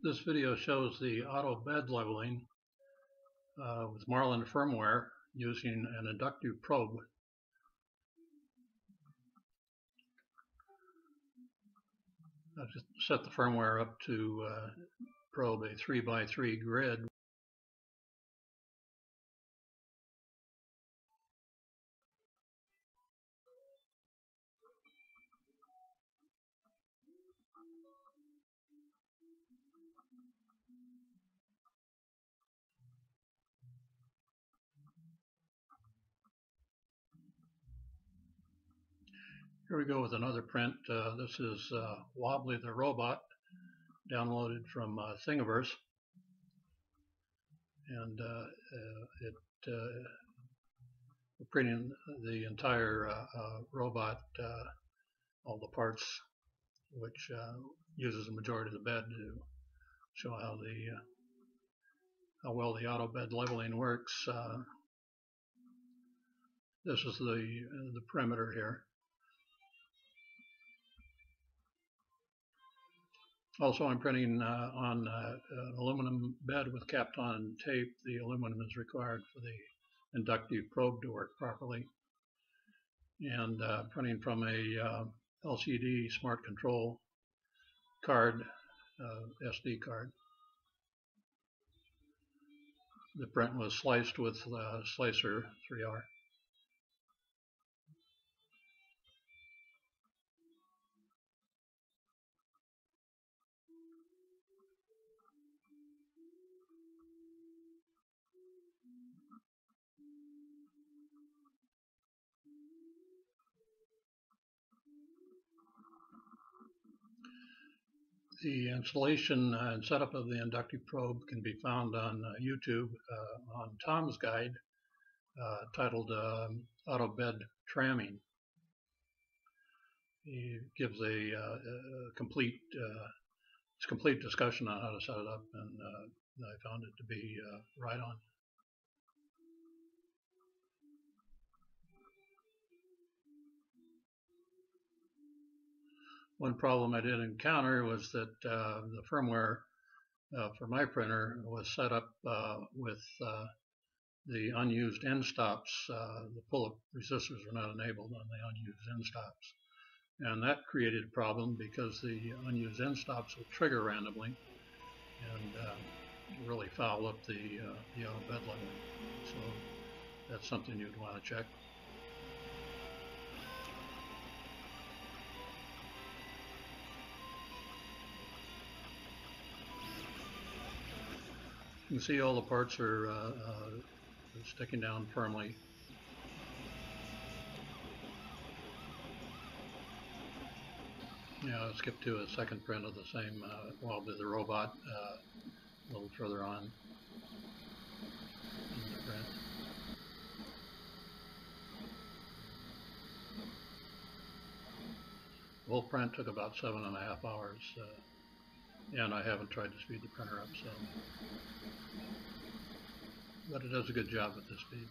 This video shows the auto bed leveling with Marlin firmware using an inductive probe. I've just set the firmware up to probe a 3x3 grid. Here we go with another print. This is Wobbly the Robot, downloaded from Thingiverse, and we're printing the entire robot, all the parts, which uses the majority of the bed to show how well the auto bed leveling works. This is the perimeter here. Also, I'm printing on an aluminum bed with Kapton tape. The aluminum is required for the inductive probe to work properly. And printing from a LCD smart control card, SD card. The print was sliced with Slicer 3R. The installation and setup of the inductive probe can be found on YouTube on Tom's guide titled Auto Bed Tramming. He gives a complete discussion on how to set it up, and I found it to be right on. One problem I did encounter was that the firmware for my printer was set up with the unused end stops. The pull-up resistors were not enabled on the unused end stops. And that created a problem because the unused end stops would trigger randomly and really foul up the auto bed leveling. So that's something you'd want to check. You can see all the parts are sticking down firmly. Yeah, I'll skip to a second print of the same Wobbly the Robot a little further on in the print. The whole print took about 7.5 hours. And I haven't tried to speed the printer up, but it does a good job at this speed.